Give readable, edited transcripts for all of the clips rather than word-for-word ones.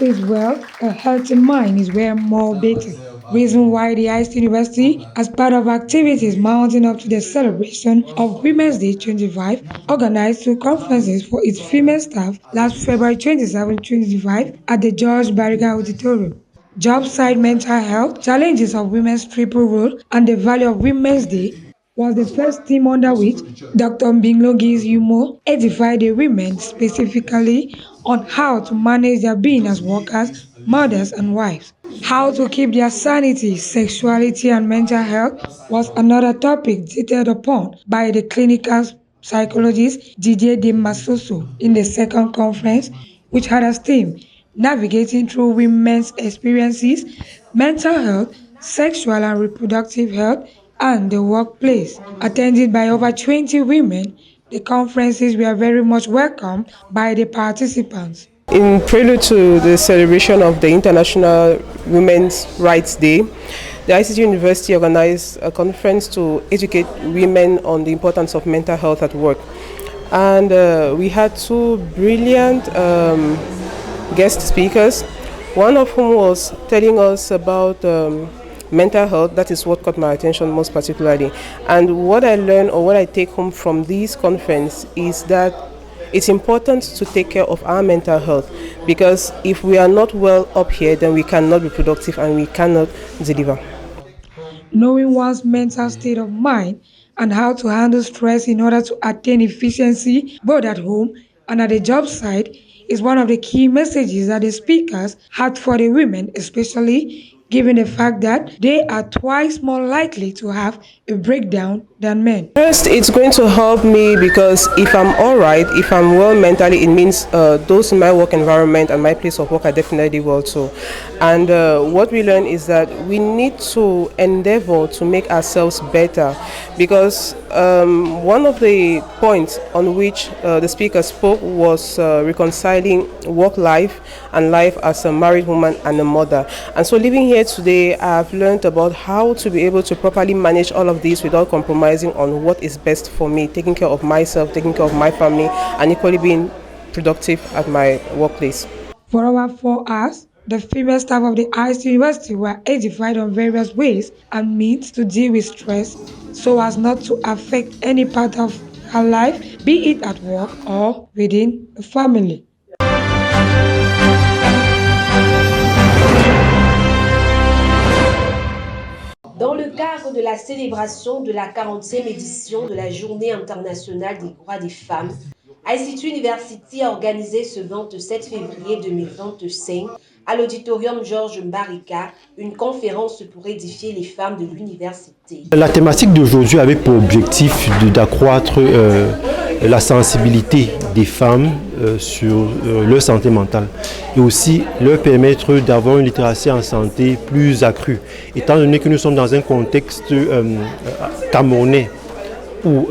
is wealth, a healthy mind is where more better. Reason why the ICTU-University, as part of activities mounting up to the celebration of Women's Day 25, organized two conferences for its female staff last February 27, 2025 at the George Barriga Auditorium. Job site mental health, challenges of women's triple role, and the value of Women's Day was the first theme under which Dr. Mbinglogi's humor edified the women specifically on how to manage their being as workers, mothers, and wives. How to keep their sanity, sexuality, and mental health was another topic detailed upon by the clinical psychologist Didier de Massoso in the second conference, which had as theme Navigating Through Women's Experiences, Mental Health, Sexual and Reproductive Health, and the Workplace. Attended by over 20 women, the conferences were very much welcomed by the participants. In prelude to the celebration of the International Women's Rights Day, the ICTU-University organized a conference to educate women on the importance of mental health at work. And we had two brilliant guest speakers, one of whom was telling us about mental health. That is what caught my attention most particularly. And what I learned, or what I take home from this conference, is that it's important to take care of our mental health, because if we are not well up here, then we cannot be productive and we cannot deliver. Knowing one's mental state of mind and how to handle stress in order to attain efficiency both at home and at the job site is one of the key messages that the speakers had for the women, especially given the fact that they are twice more likely to have a breakdown than men. First, it's going to help me because if I'm all right, if I'm well mentally, it means those in my work environment and my place of work are definitely well too. And what we learn is that we need to endeavor to make ourselves better, because one of the points on which the speaker spoke was reconciling work life and life as a married woman and a mother. And so living here today, I've learned about how to be able to properly manage all of this without compromising on what is best for me, taking care of myself, taking care of my family, and equally being productive at my workplace. For over 4 hours, the female staff of the ICTU-University were edified on various ways and means to deal with stress so as not to affect any part of her life, be it at work or within the family. Dans le cadre de la célébration de la 40e édition de la Journée internationale des droits des femmes, ICTU-University a organisé ce 27 février 2025 à l'auditorium Georges Barriga une conférence pour édifier les femmes de l'université. La thématique d'aujourd'hui avait pour objectif d'accroître la sensibilité des femmes sur leur santé mentale et aussi leur permettre d'avoir une littératie en santé plus accrue. Étant donné que nous sommes dans un contexte camerounais où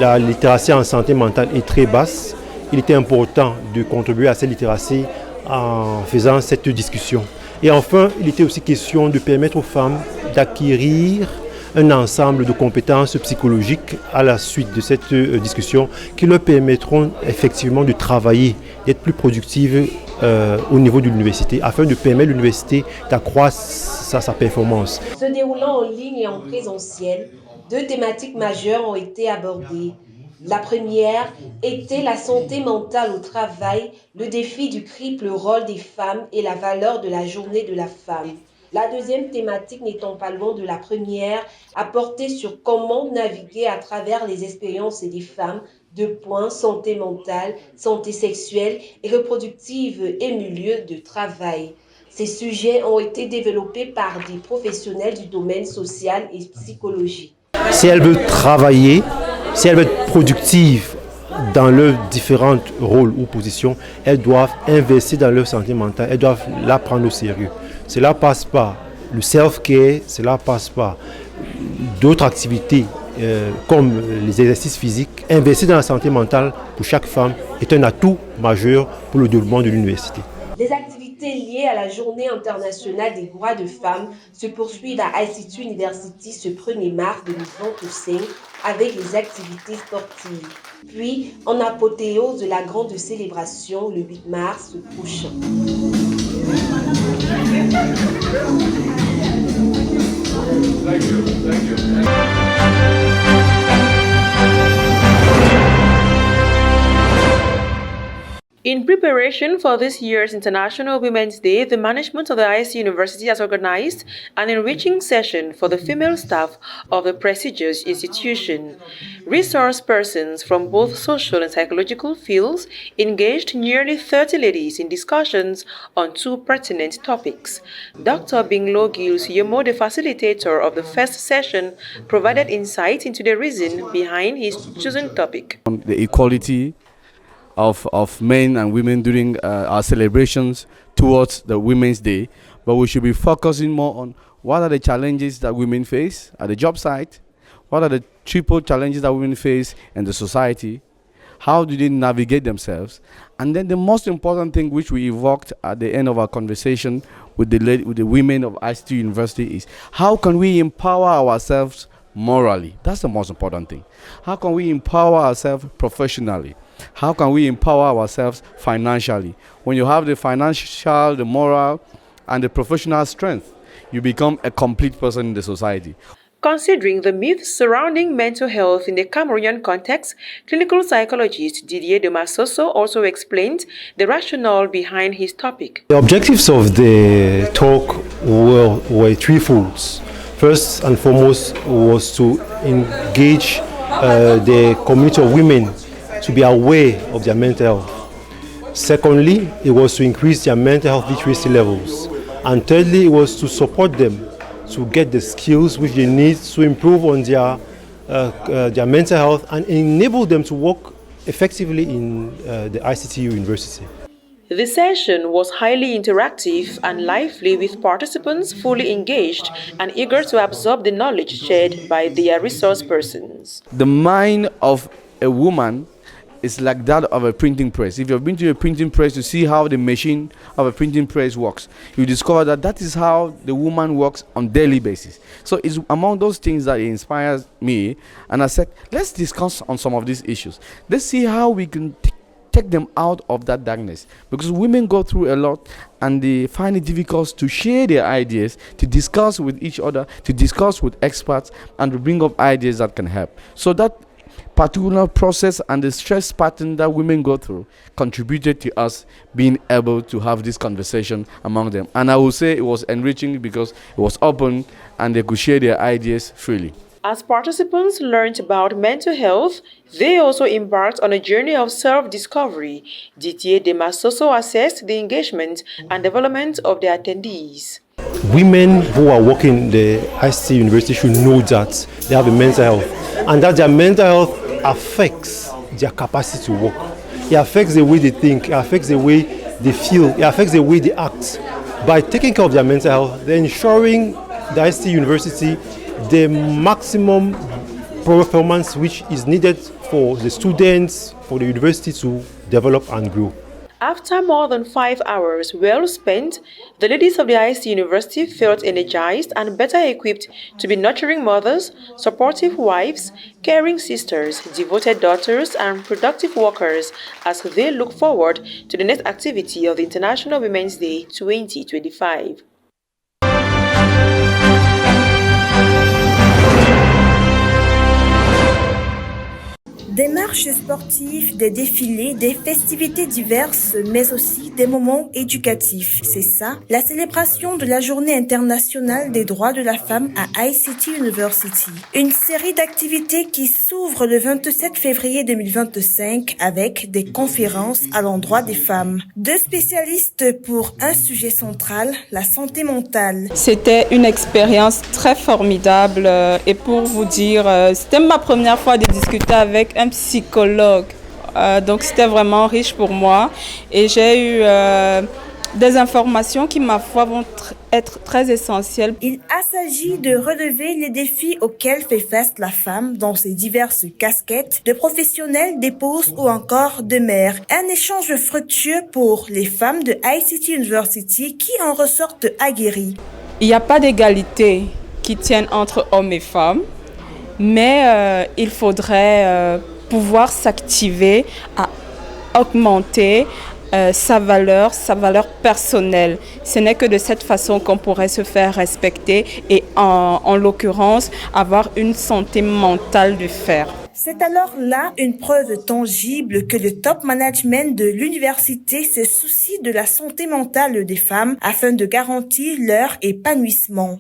la littératie en santé mentale est très basse, il était important de contribuer à cette littératie en faisant cette discussion. Et enfin, il était aussi question de permettre aux femmes d'acquérir un ensemble de compétences psychologiques à la suite de cette discussion qui leur permettront effectivement de travailler, d'être plus productives au niveau de l'université afin de permettre à l'université d'accroître sa performance. Se déroulant en ligne et en présentiel, deux thématiques majeures ont été abordées. La première était la santé mentale au travail, le défi du triple rôle des femmes et la valeur de la journée de la femme. La deuxième thématique, n'étant pas loin de la première, a porté sur comment naviguer à travers les expériences des femmes, santé mentale, santé sexuelle et reproductive et milieu de travail. Ces sujets ont été développés par des professionnels du domaine social et psychologique. Si elle veut travailler, si elle veut être productive dans leurs différents rôles ou positions, elles doivent investir dans leur santé mentale, elles doivent la prendre au sérieux. Cela passe par le self-care, cela passe par d'autres activités comme les exercices physiques. Investir dans la santé mentale pour chaque femme est un atout majeur pour le développement de l'université. Les activités liées à la Journée internationale des droits de femmes se poursuivent à ICTU-University ce 1er mars 2025 avec les activités sportives. Puis, en apothéose de la grande célébration le 8 mars prochain. In preparation for this year's International Women's Day, the management of the ICTU University has organized an enriching session for the female staff of the prestigious institution. Resource persons from both social and psychological fields engaged nearly 30 ladies in discussions on two pertinent topics. Dr. Binglo Gils Yomo, the facilitator of the first session, provided insight into the reason behind his chosen topic. The equality of men and women during our celebrations towards the Women's Day, but we should be focusing more on what are the challenges that women face at the job site, what are the triple challenges that women face in the society, how do they navigate themselves, and then the most important thing which we evoked at the end of our conversation with the women of ICTU University is how can we empower ourselves morally? That's the most important thing. How can we empower ourselves professionally? How can we empower ourselves financially? When you have the financial, the moral, and the professional strength, you become a complete person in the society. Considering the myths surrounding mental health in the Cameroonian context, clinical psychologist Didier de Massoso also explained the rationale behind his topic. The objectives of the talk were threefold. First and foremost was to engage the community of women to be aware of their mental health. Secondly, it was to increase their mental health literacy levels. And thirdly, it was to support them to get the skills which they need to improve on their mental health and enable them to work effectively in the ICTU University. The session was highly interactive and lively, with participants fully engaged and eager to absorb the knowledge shared by their resource persons. The mind of a woman is like that of a printing press. If you've been to a printing press to see how the machine of a printing press works, you discover that that is how the woman works on a daily basis. So it's among those things that inspires me, and I said, let's discuss on some of these issues. Let's see how we can take them out of that darkness, because women go through a lot and they find it difficult to share their ideas, to discuss with each other, to discuss with experts, and to bring up ideas that can help. So that particular process and the stress pattern that women go through contributed to us being able to have this conversation among them. And I will say it was enriching because it was open and they could share their ideas freely. As participants learned about mental health, they also embarked on a journey of self-discovery. Didier de Massoso assessed the engagement and development of the attendees. Women who are working in the ICTU University should know that they have a mental health and that their mental health affects their capacity to work. It affects the way they think, it affects the way they feel, it affects the way they act. By taking care of their mental health, they're ensuring the ICTU University the maximum performance which is needed for the students, for the university to develop and grow. After more than 5 hours well spent, the ladies of the ICTU University felt energized and better equipped to be nurturing mothers, supportive wives, caring sisters, devoted daughters, and productive workers as they look forward to the next activity of the International Women's Day 2025. Des marches sportives, des défilés, des festivités diverses, mais aussi des moments éducatifs. C'est ça, la célébration de la Journée internationale des droits de la femme à ICTU University. Une série d'activités qui s'ouvre le 27 février 2025 avec des conférences à l'endroit des femmes. Deux spécialistes pour un sujet central, la santé mentale. C'était une expérience très formidable et pour vous dire, c'était ma première fois de discuter avec un psychologue. Donc c'était vraiment riche pour moi et j'ai eu des informations qui, ma foi, vont être très essentielles. Il s'agit de relever les défis auxquels fait face la femme dans ses diverses casquettes de professionnelle, d'épouse ou encore de mère. Un échange fructueux pour les femmes de ICTU University qui en ressortent aguerries. Il n'y a pas d'égalité qui tienne entre hommes et femmes, mais il faudrait pouvoir s'activer à augmenter sa valeur personnelle. Ce n'est que de cette façon qu'on pourrait se faire respecter et en l'occurrence avoir une santé mentale de fer. C'est alors là une preuve tangible que le top management de l'université se soucie de la santé mentale des femmes afin de garantir leur épanouissement.